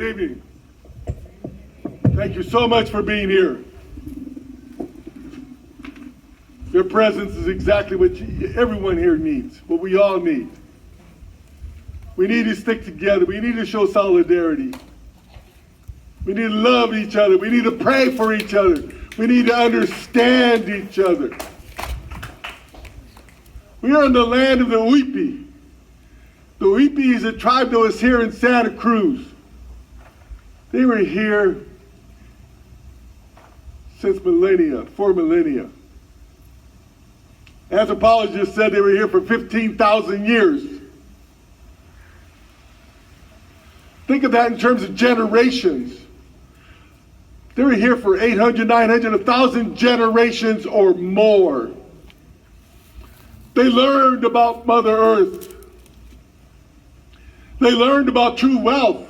Good evening. Thank you so much for being here. Your presence is exactly what everyone here needs, what we all need. We need to stick together. We need to show solidarity. We need to love each other. We need to pray for each other. We need to understand each other. We are in the land of the Uipi. The Uipi is a tribe that was here in Santa Cruz. They were here since millennia, 4 millennia. Anthropologists said they were here for 15,000 years. Think of that in terms of generations. They were here for 800, 900, 1,000 generations or more. They learned about Mother Earth. They learned about true wealth.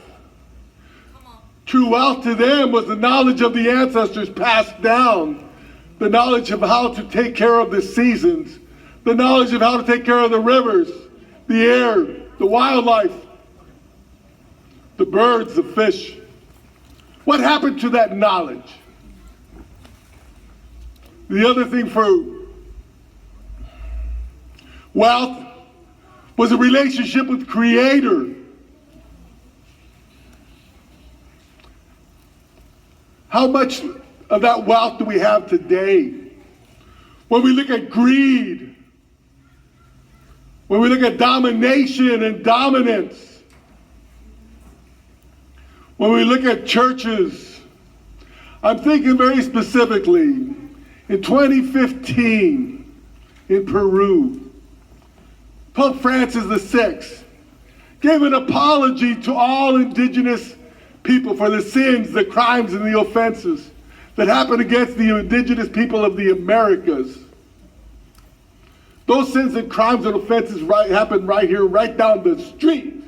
True wealth to them was the knowledge of the ancestors passed down, the knowledge of how to take care of the seasons, the knowledge of how to take care of the rivers, the air, the wildlife, the birds, the fish. What happened to that knowledge? The other thing for wealth was a relationship with Creator. How much of that wealth do we have today? When we look at greed, when we look at domination and dominance, when we look at churches, I'm thinking very specifically, in 2015 in Peru, Pope Francis VI gave an apology to all indigenous people for the sins, the crimes, and the offenses that happened against the indigenous people of the Americas. Those sins and crimes and offenses happened right here, right down the street.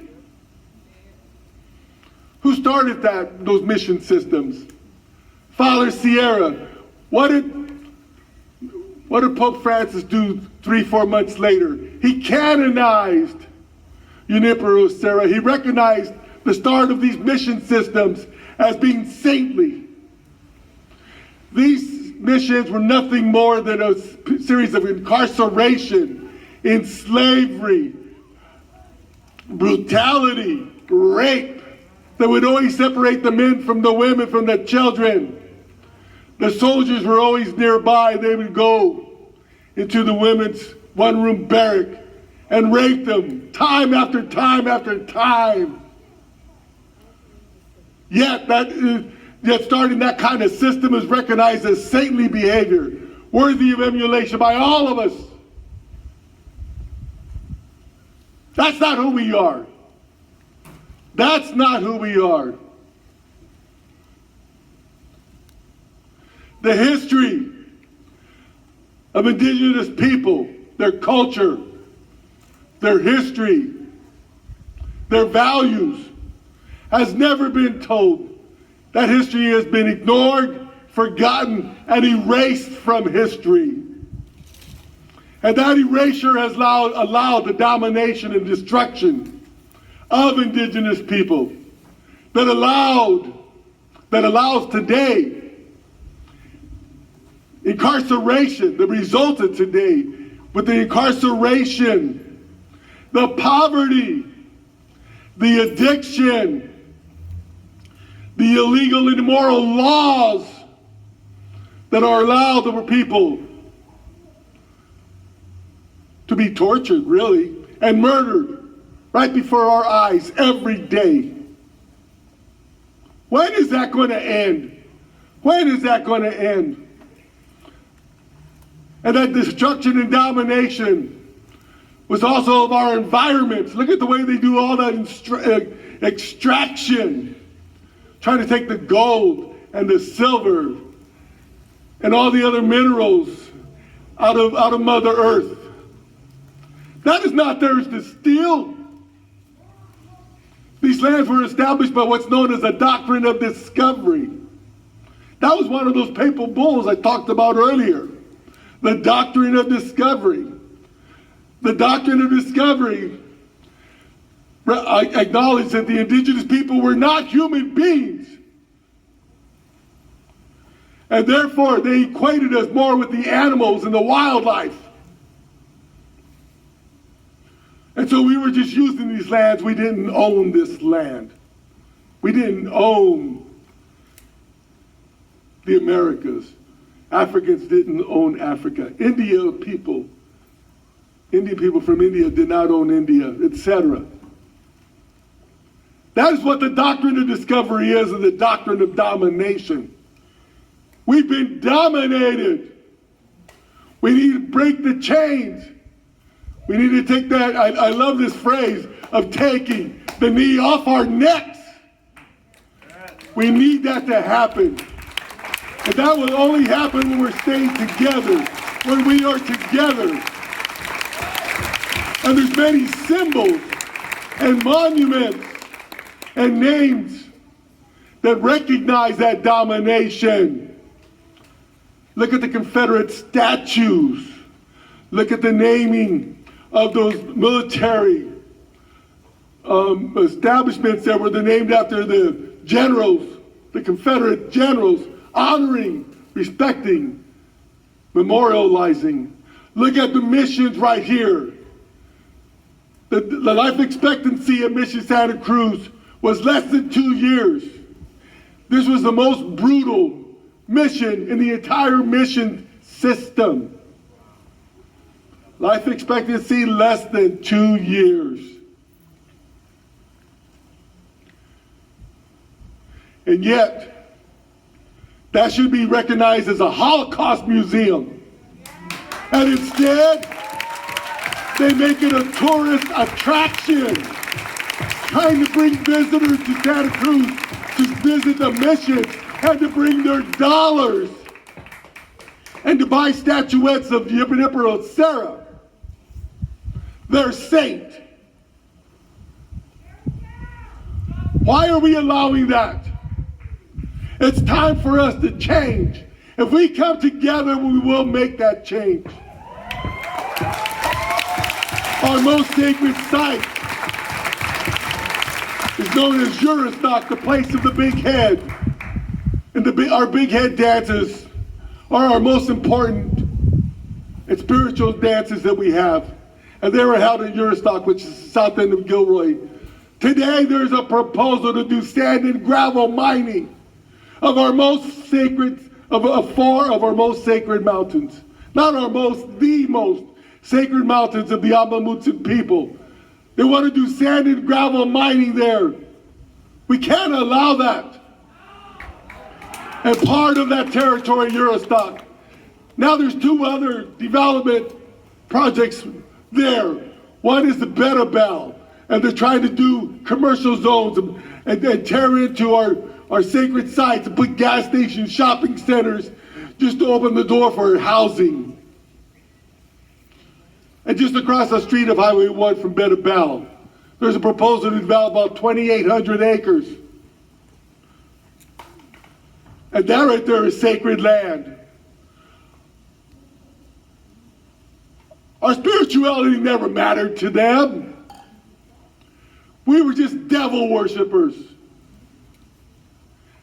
Who started those mission systems? Father Sierra. What did Pope Francis do 3-4 months later? He canonized Junipero Serra. He recognized the start of these mission systems as being saintly. These missions were nothing more than a series of incarceration, slavery, brutality, rape that would always separate the men from the women, from the children. The soldiers were always nearby. They would go into the women's one-room barrack and rape them time after time after time. Yet starting that kind of system is recognized as saintly behavior, worthy of emulation by all of us. That's not who we are. That's not who we are. The history of indigenous people, their culture, their history, their values, has never been told. That history has been ignored, forgotten, and erased from history. And that erasure has allowed the domination and destruction of indigenous people that allows today incarceration, that resulted today with the incarceration, the poverty, the addiction, the illegal and immoral laws that are allowed over people to be tortured, really, and murdered right before our eyes every day. When is that going to end? When is that going to end? And that destruction and domination was also of our environments. Look at the way they do all that extraction, trying to take the gold and the silver and all the other minerals out of Mother Earth. That is not theirs to steal. These lands were established by what's known as the doctrine of discovery. That was one of those papal bulls I talked about earlier. The doctrine of discovery. The doctrine of discovery acknowledged that the indigenous people were not human beings. And therefore, they equated us more with the animals and the wildlife. And so we were just using these lands. We didn't own this land. We didn't own the Americas. Africans didn't own Africa. Indian people from India did not own India, etc. That is what the doctrine of discovery is, and the doctrine of domination. We've been dominated. We need to break the chains. We need to take that, I love this phrase of taking the knee off our necks. We need that to happen. And that will only happen when we're staying together, when we are together. And there's many symbols and monuments and names that recognize that domination. Look at the Confederate statues. Look at the naming of those military establishments that were named after the generals, the Confederate generals, honoring, respecting, memorializing. Look at the missions right here. The life expectancy at Mission Santa Cruz was less than 2 years. This was the most brutal mission in the entire mission system. Life expectancy less than 2 years. And yet, that should be recognized as a Holocaust museum. And instead, they make it a tourist attraction, trying to bring visitors to Santa Cruz to visit the mission and to bring their dollars and to buy statuettes of Emperor Sarah, their saint. Why are we allowing that? It's time for us to change. If we come together, we will make that change. Our most sacred site is known as Juristock, the place of the big head. And our big head dances are our most important and spiritual dances that we have. And they were held in Juristock, which is the south end of Gilroy. Today, there's a proposal to do sand and gravel mining of our most sacred, of four of our most sacred mountains. Not our most, the most sacred mountains of the Amah Mutsun people. They want to do sand and gravel mining there. We can't allow that. And part of that territory, Juristock. Now there's two other development projects there. One is the Beta Bell, and they're trying to do commercial zones and tear into our sacred sites and put gas stations, shopping centers, just to open the door for housing. And just across the street of Highway 1 from Beta Bell, there's a proposal to develop about 2,800 acres. And that right there is sacred land. Our spirituality never mattered to them. We were just devil worshipers.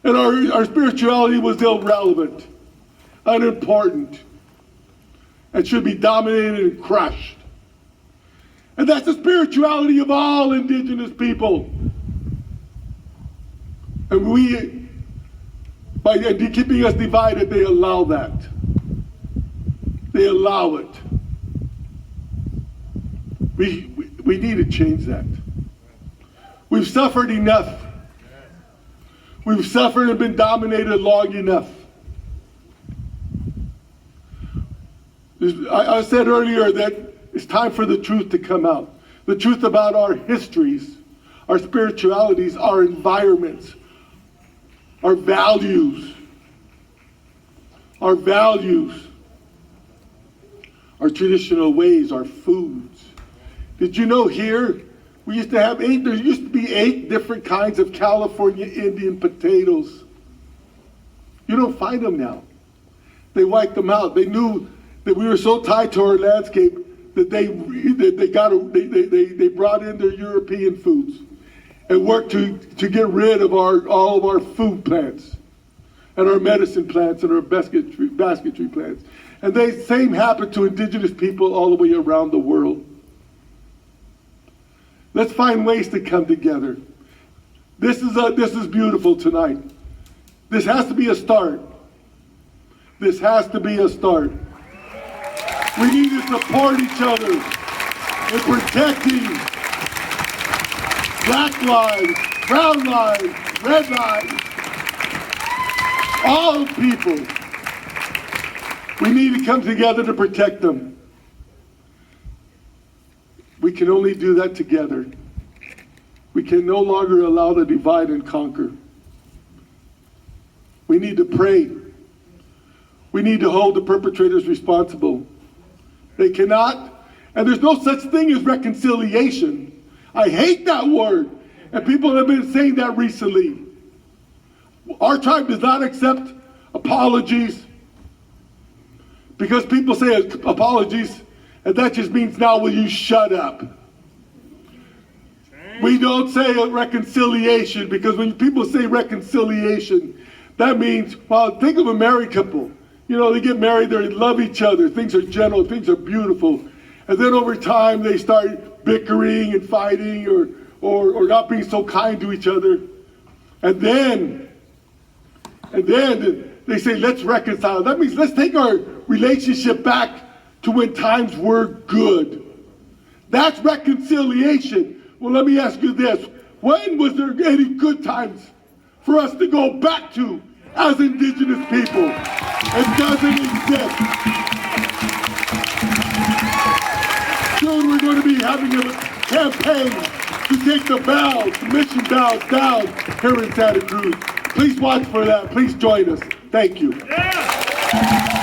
And our spirituality was irrelevant, unimportant, and should be dominated and crushed. And that's the spirituality of all indigenous people. And we, by keeping us divided, they allow that. They allow it. We need to change that. We've suffered enough. We've suffered and been dominated long enough. I said earlier that it's time for the truth to come out. The truth about our histories, our spiritualities, our environments, our values, our traditional ways, our foods. Did you know here, there used to be 8 different kinds of California Indian potatoes. You don't find them now. They wiped them out. They knew that we were so tied to our landscape that they brought in their European foods and worked to get rid of all of our food plants and our medicine plants and our basketry plants. And the same happened to indigenous people all the way around the world. Let's find ways to come together. This is beautiful tonight. This has to be a start. This has to be a start. We need to support each other in protecting black lives, brown lives, red lives, all people. We need to come together to protect them. We can only do that together. We can no longer allow the divide and conquer. We need to pray. We need to hold the perpetrators responsible. They cannot, and there's no such thing as reconciliation. I hate that word, and people have been saying that recently. Our tribe does not accept apologies because people say apologies, and that just means now will you shut up? We don't say a reconciliation because when people say reconciliation, that means, well, think of a married couple. You know, they get married, they love each other, things are gentle, things are beautiful. And then over time, they start bickering and fighting or not being so kind to each other. And then they say, let's reconcile. That means let's take our relationship back to when times were good. That's reconciliation. Well, let me ask you this. When was there any good times for us to go back to as indigenous people? It doesn't exist. Soon we're going to be having a campaign to take the mission bells down here in Santa Cruz. Please watch for that. Please join us. Thank you. Yeah.